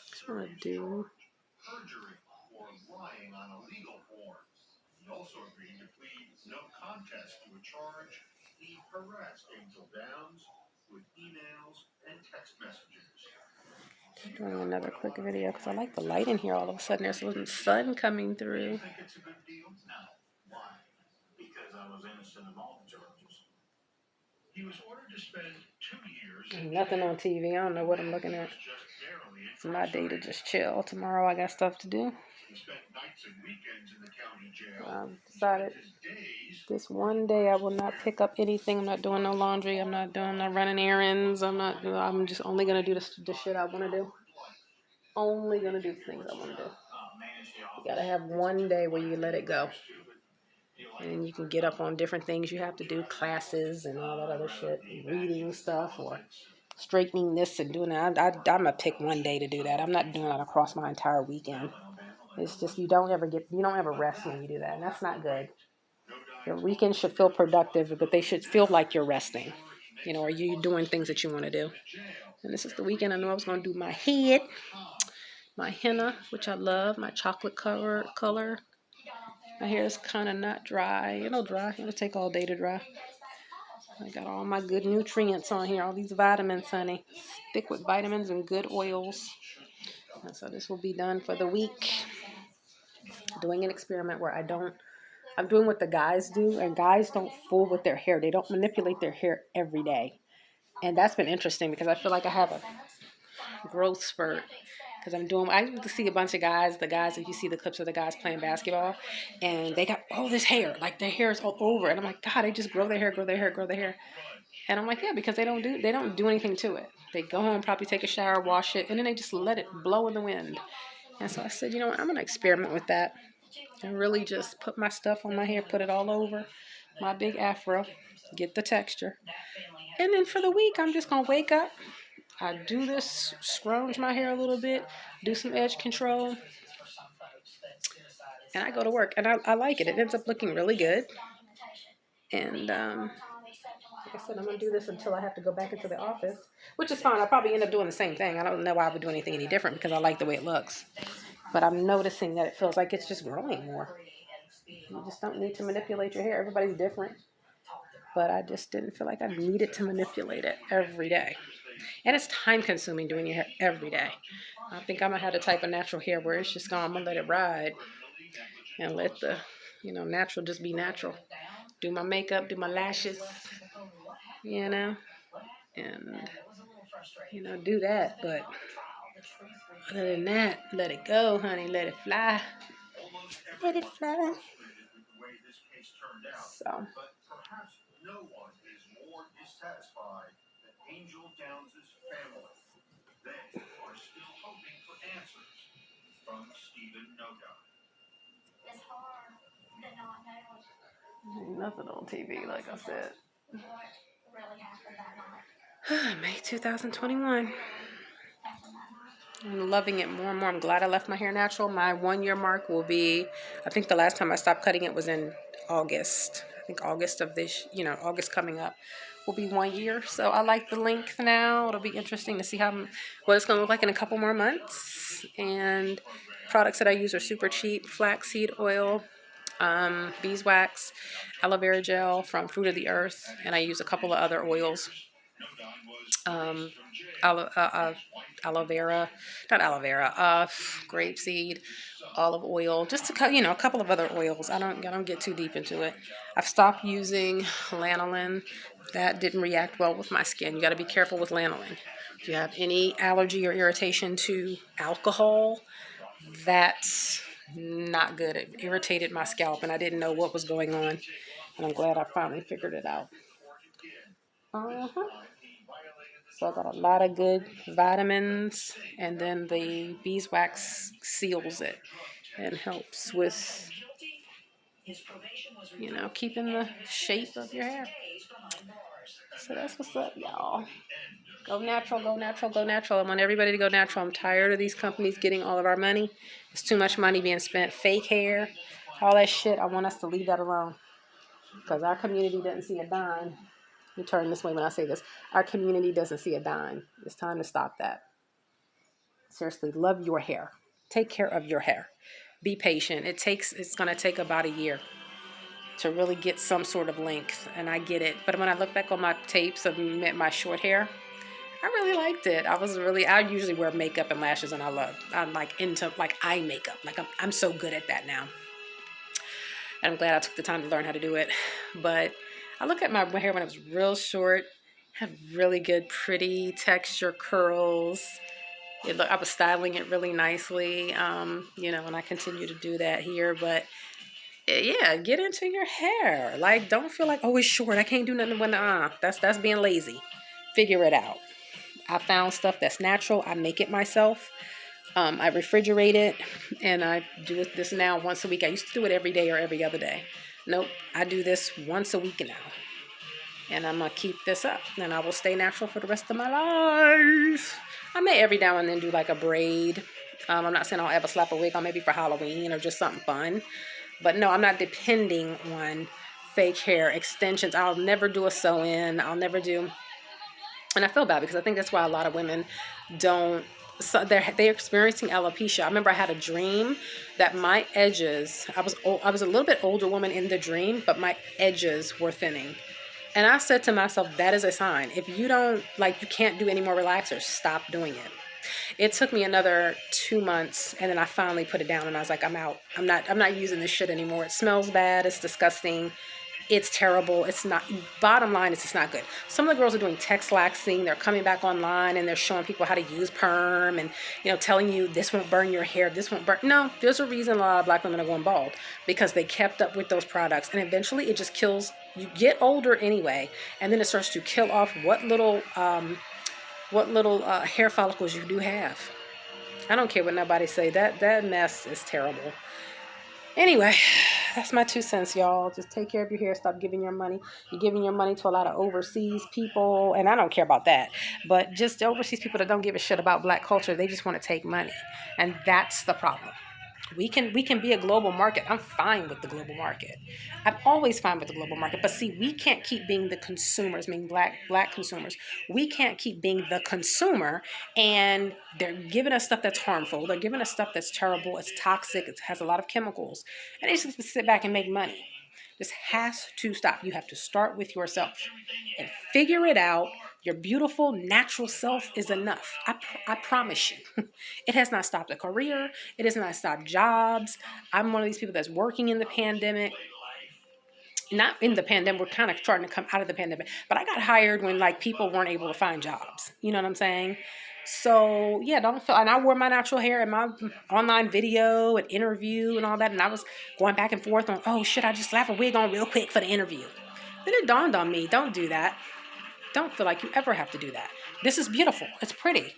Just want to do. Doing another quick video because I like the light in here. All of a sudden, there's some sun coming through. Nothing on TV. I don't know what I'm looking at. It's my day to just chill. Tomorrow I got stuff to do. Decided this one day I will not pick up anything. I'm not doing no laundry. I'm not running errands. I'm just only gonna do the shit I want to do. Only gonna do the things I want to do. You gotta have one day where you let it go. And you can get up on different things you have to do, classes and all that other shit, reading stuff or straightening this and doing that. I'm gonna pick one day to do that. I'm not doing that across my entire weekend. It's just you don't ever rest when you do that, and that's not good. Your weekend should feel productive, but they should feel like you're resting, or you're doing things that you want to do. And this is the weekend. I knew I was gonna do my head, my henna, which I love, my chocolate color. My hair is kind of not dry. It'll dry. It'll take all day to dry. I got all my good nutrients on here, all these vitamins, honey. Thick with vitamins and good oils. And so this will be done for the week. Doing an experiment where I'm doing what the guys do, and guys don't fool with their hair. They don't manipulate their hair every day. And that's been interesting because I feel like I have a growth spurt. Because I used to see a bunch of guys, if you see the clips of the guys playing basketball, and they got all this hair, like their hair is all over. And I'm like, God, they just grow their hair. And I'm like, yeah, because they don't do anything to it. They go home, probably take a shower, wash it, and then they just let it blow in the wind. And so I said, you know what, I'm going to experiment with that and really just put my stuff on my hair, put it all over my big afro, get the texture. And then for the week, I'm just going to wake up. I do this, scrunch my hair a little bit, do some edge control, and I go to work. And I like it. It ends up looking really good. And like I said, I'm going to do this until I have to go back into the office, which is fine. I'll probably end up doing the same thing. I don't know why I would do anything any different because I like the way it looks. But I'm noticing that it feels like it's just growing more. You just don't need to manipulate your hair. Everybody's different. But I just didn't feel like I needed to manipulate it every day. And it's time consuming doing your hair every day. I think I'm going to have the type of natural hair where it's just going, I'm going to let it ride and let the, natural just be natural. Do my makeup, do my lashes, and, do that. But other than that, let it go, honey. Let it fly. Let it fly. So. Nothing on TV, like I said. May 2021. I'm loving it more and more. I'm glad I left my hair natural. My 1 year mark will be, I think the last time I stopped cutting it was in August. I think August of this, August coming up will be 1 year. So I like the length now. It'll be interesting to see what it's going to look like in a couple more months. And products that I use are super cheap. Flaxseed oil, beeswax, aloe vera gel from Fruit of the Earth. And I use a couple of other oils. Grapeseed, olive oil, just a couple of other oils. I don't get too deep into it. I've stopped using lanolin. That didn't react well with my skin. You got to be careful with lanolin. If you have any allergy or irritation to alcohol, that's not good. It irritated my scalp, and I didn't know what was going on. And I'm glad I finally figured it out. So I got a lot of good vitamins, and then the beeswax seals it and helps with, keeping the shape of your hair. So that's what's up, y'all. Go natural, go natural, go natural. I want everybody to go natural. I'm tired of these companies getting all of our money. It's too much money being spent. Fake hair, all that shit. I want us to leave that alone because our community doesn't see a dime. You turn this way when I say this. Our community doesn't see a dime. It's time to stop that. Seriously, love your hair. Take care of your hair. Be patient. It's going to take about a year to really get some sort of length, and I get it. But when I look back on my tapes of my short hair, I really liked it. I usually wear makeup and lashes, and I'm like into like eye makeup. Like I'm so good at that now. And I'm glad I took the time to learn how to do it. But I look at my hair when it was real short, had really good, pretty texture curls. I was styling it really nicely, and I continue to do that here. But yeah, get into your hair. Like, don't feel like, oh, it's short, I can't do nothing when that's being lazy. Figure it out. I found stuff that's natural. I make it myself. I refrigerate it, and I do this now once a week. I used to do it every day or every other day. Nope, I do this once a week now. And I'm going to keep this up, and I will stay natural for the rest of my life. I may every now and then do like a braid. I'm not saying I'll ever slap a wig on, maybe for Halloween or just something fun. But no, I'm not depending on fake hair extensions. I'll never do a sew-in. I'll never do... And I feel bad because I think that's why a lot of women don't... So they're experiencing alopecia. I remember I had a dream that my edges... I was a little bit older woman in the dream, but my edges were thinning. And I said to myself, that is a sign. If you don't, you can't do any more relaxers, stop doing it. It took me another 2 months, and then I finally put it down, and I was like, I'm out. I'm not using this shit anymore. It smells bad. It's disgusting. It's terrible. It's not, bottom line is it's not good. Some of the girls are doing Texlaxing. They're coming back online, and they're showing people how to use perm and, telling you this won't burn your hair. This won't burn. No, there's a reason a lot of black women are going bald, because they kept up with those products, and eventually it just kills. You get older anyway, and then it starts to kill off what little hair follicles you do have. I don't care what nobody say. That mess is terrible. Anyway, that's my 2 cents, y'all. Just take care of your hair. Stop giving your money. You're giving your money to a lot of overseas people, and I don't care about that. But just overseas people that don't give a shit about black culture, they just want to take money, and that's the problem. We can be a global market. I'm fine with the global market. I'm always fine with the global market. But see, we can't keep being the consumers, meaning black consumers. We can't keep being the consumer, and they're giving us stuff that's harmful. They're giving us stuff that's terrible. It's toxic. It has a lot of chemicals. And they just sit back and make money. This has to stop. You have to start with yourself and figure it out. Your beautiful, natural self is enough. I promise you. It has not stopped a career. It has not stopped jobs. I'm one of these people that's working in the pandemic. Not in the pandemic. We're kind of starting to come out of the pandemic. But I got hired when people weren't able to find jobs. You know what I'm saying? So, yeah, don't feel... And I wore my natural hair in my online video and interview and all that. And I was going back and forth on, oh, shit, I just slap a wig on real quick for the interview. Then it dawned on me, don't do that. Don't feel like you ever have to do that. This is beautiful. It's pretty.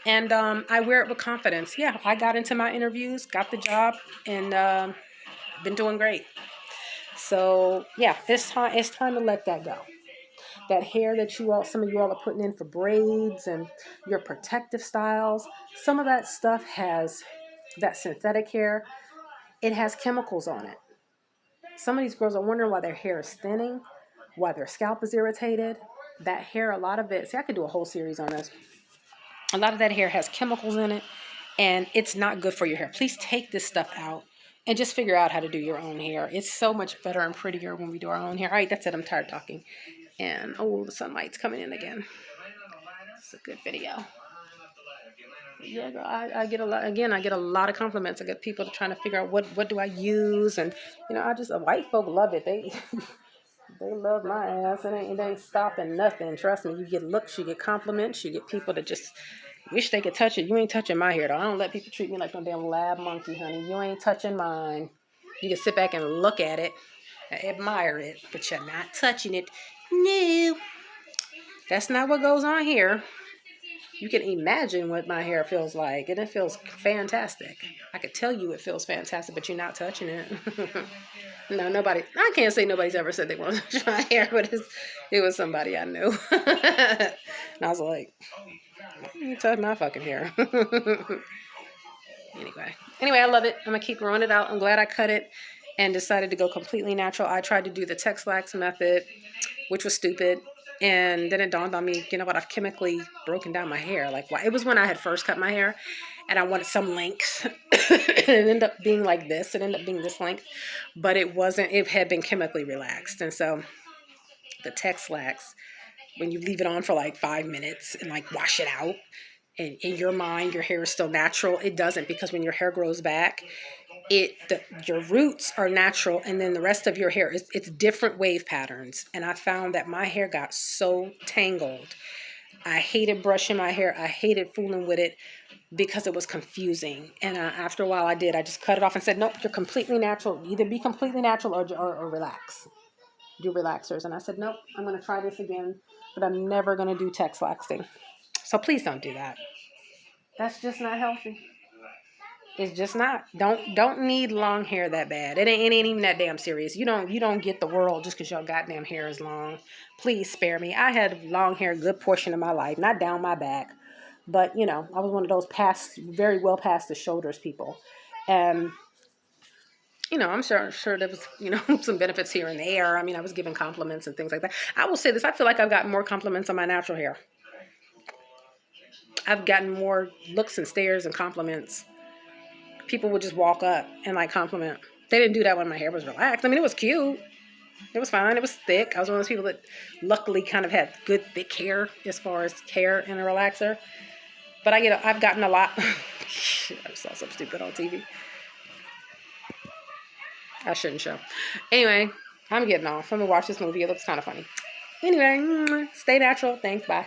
And I wear it with confidence. Yeah, I got into my interviews, got the job, and been doing great. So, yeah, it's time to let that go. That hair that some of you all are putting in for braids and your protective styles, some of that stuff has, that synthetic hair, it has chemicals on it. Some of these girls are wondering why their hair is thinning, why their scalp is irritated. That hair, a lot of it, I could do a whole series on this. A lot of that hair has chemicals in it, and it's not good for your hair. Please take this stuff out and just figure out how to do your own hair. It's so much better and prettier when we do our own hair. All right, that's it. I'm tired of talking. And, the sunlight's coming in again. It's a good video. Yeah, I get a lot of compliments. I get people trying to figure out what do I use, and white folk love it. They love my ass. It ain't stopping nothing. Trust me. You get looks, you get compliments, you get people that just wish they could touch it. You ain't touching my hair though. I don't let people treat me like no damn lab monkey, honey. You ain't touching mine. You can sit back and look at it, admire it, but you're not touching it. No, that's not what goes on here. You can imagine what my hair feels like, and it feels fantastic. I could tell you it feels fantastic, but you're not touching it. No, nobody. I can't say nobody's ever said they want to touch my hair, but it was somebody I knew. And I was like, you touch my fucking hair. Anyway, I love it. I'm going to keep growing it out. I'm glad I cut it and decided to go completely natural. I tried to do the Texlax method, which was stupid. And then it dawned on me, you know what, I've chemically broken down my hair. Like, why? It was when I had first cut my hair and I wanted some length. It ended up being like this. It ended up being this length. But it wasn't, it had been chemically relaxed. And so the Texlax, when you leave it on for like 5 minutes and like wash it out, and in your mind, your hair is still natural, it doesn't, because when your hair grows back, your roots are natural, and then the rest of your hair it's different wave patterns. And I found that my hair got so tangled. I hated brushing my hair. I hated fooling with it because it was confusing. And after a while, I just cut it off and said, nope, you're completely natural. Either be completely natural or relax. Do relaxers. And I said, nope, I'm going to try this again, but I'm never going to do Texlaxing. So please don't do that. That's just not healthy. It's just not. Don't need long hair that bad. It ain't even that damn serious. You don't get the world just because your goddamn hair is long. Please spare me. I had long hair a good portion of my life, not down my back, but I was one of those very well past the shoulders people, and I'm sure there was some benefits here and there. I mean, I was given compliments and things like that. I will say this: I feel like I've gotten more compliments on my natural hair. I've gotten more looks and stares and compliments. People would just walk up and like compliment. They didn't do that when my hair was relaxed. I mean, it was cute. It was fine. It was thick. I was one of those people that luckily kind of had good thick hair as far as hair and a relaxer. But I've gotten a lot. I saw something stupid on TV. I shouldn't show. Anyway, I'm getting off. I'm gonna watch this movie. It looks kind of funny. Anyway, stay natural. Thanks. Bye.